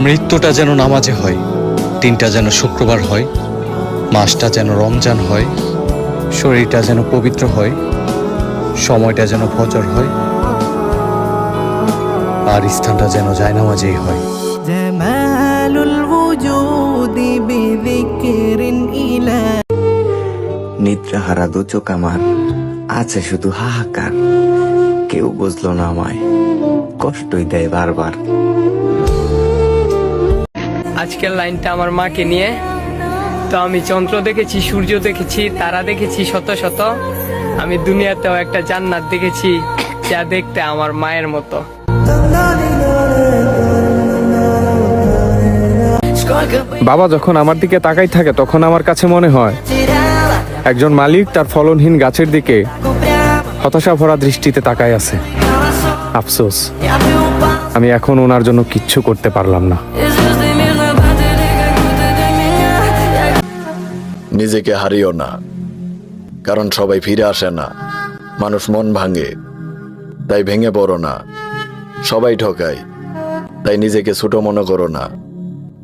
মৃত্যুটা যেন নামাজে হয়, দিনটা যেন শুক্রবার হয়, মাসটা যেন রমজান হয়, শরীরটা যেন পবিত্র হয়, সময়টা যেন ফজর হয়, আর স্থানটা যেন জায়নামাজেই হয়। নিদ্রাহারা দু চোখ আমার আছে শুধু হাহাকার, কেউ বুঝলো না আমায়, কষ্টই দেয় বারবার। আজকের লাইনটা আমার মাকে নিয়ে। তো আমি চন্দ্র দেখেছি, সূর্য দেখেছি, তারা দেখেছি শত শত। আমি দুনিয়াতেও একটা জান্নাত দেখেছি যা দেখতে আমার মায়ের মতো। বাবা যখন আমার দিকে তাকাই থাকে তখন আমার কাছে মনে হয় একজন মালিক তার ফলনহীন গাছের দিকে হতাশা ভরা দৃষ্টিতে তাকায় আছে। আফসোস, আমি এখন ওনার জন্য কিচ্ছু করতে পারলাম না। নিজেকে হারিও না, কারণ সবাই ফিরে আসে না। মানুষ মন ভাঙে, তাই ভেঙে পড়ো না। সবাই ঠকায়, তাই নিজেকে ছোট মনে করো না।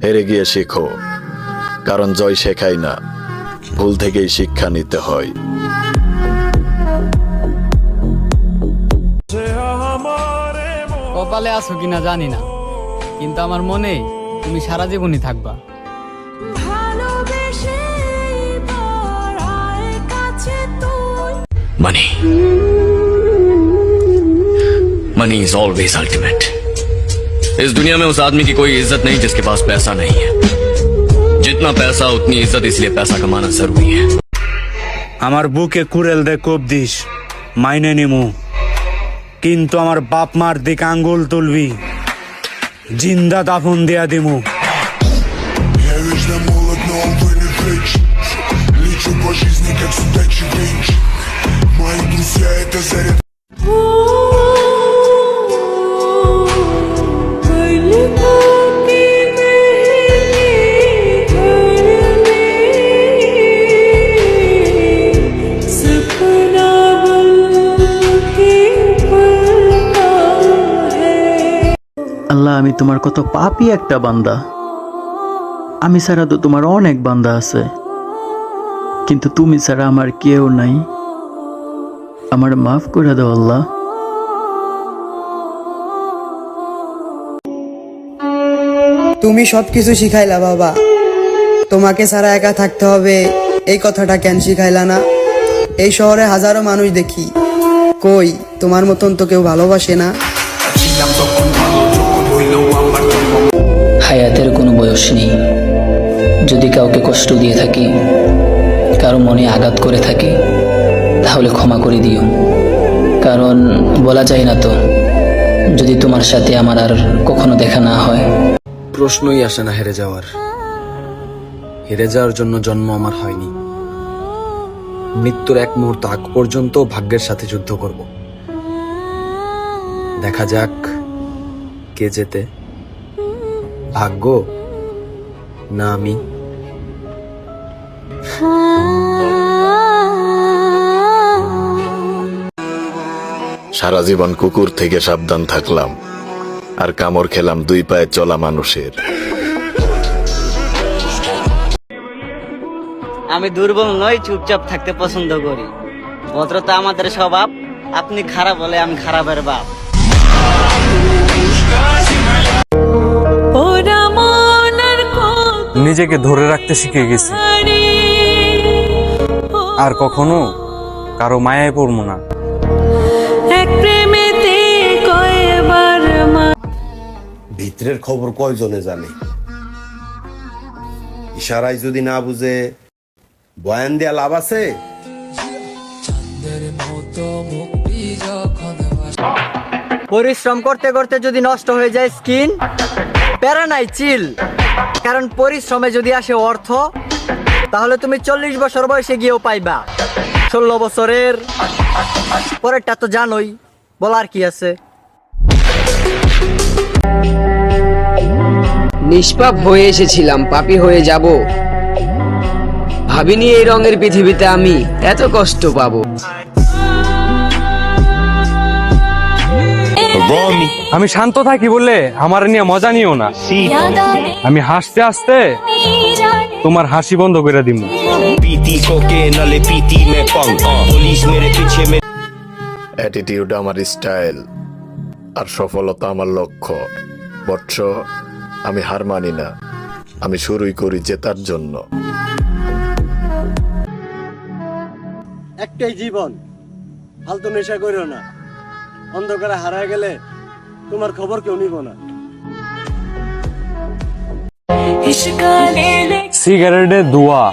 হেরে গিয়ে শেখো, কারণ জয় শেখায় না, ভুল থেকেই শিক্ষা নিতে হয়। কপালে আছো কিনা জানি না, কিন্তু আমার মনে তুমি সারা জীবনই থাকবা। Money. Money is always ultimate. इस दुनिया में उस आदमी की कोई इज्जत नहीं जिसके पास पैसा नहीं है। जितना पैसा उतनी इज्जत, इसलिए पैसा कमाना जरूरी है। আমার বুকে কুড়েল দে কোপ দিস, মাইনে নিমু, কিন্তু আমার বাপ মার দিকে আঙ্গুল তুলবি, জিন্দা দাফন দিয়া দিমু। আল্লাহ, আমি তোমার কত পাপী একটা বান্দা। আমি ছাড়া তো তোমার অনেক বান্দা আছে, কিন্তু তুমি ছাড়া আমার কেউ নাই। আমার মাফ করে দাও আল্লাহ। তুমি সবকিছু শিখাইলা বাবা, তোমাকে ছাড়া একা থাকতে হবে এই কথাটা কেন শিখাইলা না? এই শহরে হাজারো মানুষ দেখি, কই তোমার মতন তো কেউ ভালোবাসে না। হায়াতের কোনো বয়স নেই। যদি কাউকে কষ্ট দিয়ে থাকি, কারো মনে আঘাত করে থাকি, তাহলে ক্ষমা করে দিও। কারণ বলা যায় না তো, যদি তোমার সাথে আমার আর কখনো দেখা না হয়। প্রশ্নই আসে না হেরে যাওয়ার। হেরে যাওয়ার জন্য জন্ম আমার হয়নি। মৃত্যুর এক মুহূর্ত আগ পর্যন্ত ভাগ্যের সাথে যুদ্ধ করব। দেখা যাক কে জেতে, ভাগ্য না আমি। সারা জীবন কুকুর থেকে সাবধান থাকলাম, আর কামড় খেলাম দুই পায়ে চলা মানুষের। আমি দুর্বল নই, চুপচাপ থাকতে পছন্দ করি। ভদ্রতা আমাদের স্বভাব। আপনি খারাপ হলে আমি খারাপের বাপ। নিজেকে ধরে রাখতে শিখে গেছি, আর কখনো কারো মায়ায় পড়বো না। ভিতরের খবর কয়জনে জানে? ইশারায় যদি না বুঝে বয়ান দেয়া লাভ আছে? পরিশ্রম করতে করতে যদি নষ্ট হয়ে যায় স্কিন, প্যারা নাই, চিল। কারণ পরিশ্রমে যদি আসে অর্থ, তাহলে তুমি 40 বছর বয়সে গিয়েও পাইবা। 16 বছরের পরেরটা তো জানোই, বলার কি আছে। নিষ্পাপ হয়ে এসেছিলাম, পাপী হয়ে যাব। ভাবিনি এই রঙের পৃথিবীতে আমি এত কষ্ট পাবো। আমি শান্ত থাকি বলে আমার নিয়ে মজা নিও না। আমি হাসতে হাসতে তোমার হাসি বন্ধ করে দিব। অ্যাটিটিউড আমার স্টাইল, আর সফলতা আমার লক্ষ্য। বৎস, আমি হার মানি না, আমি শুরুই করি জেতার জন্য। একটাই জীবন, ফালতু নেশা করিও না। অন্ধকারে হারায় গেলে তোমার খবর কেউ নিব না। সিগারেটে ধোয়া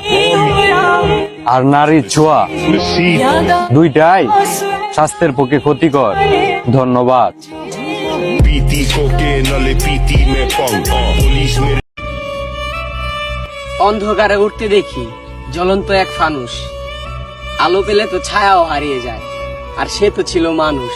আর নারীর ছোঁয়া দুইটাই স্বাস্থ্যের পক্ষে ক্ষতিকর। ধন্যবাদ। অন্ধকারে উঠতে দেখি জ্বলন্ত এক ফানুস, আলো পেলে তো ছায়াও হারিয়ে যায়, আর সে তো ছিল মানুষ।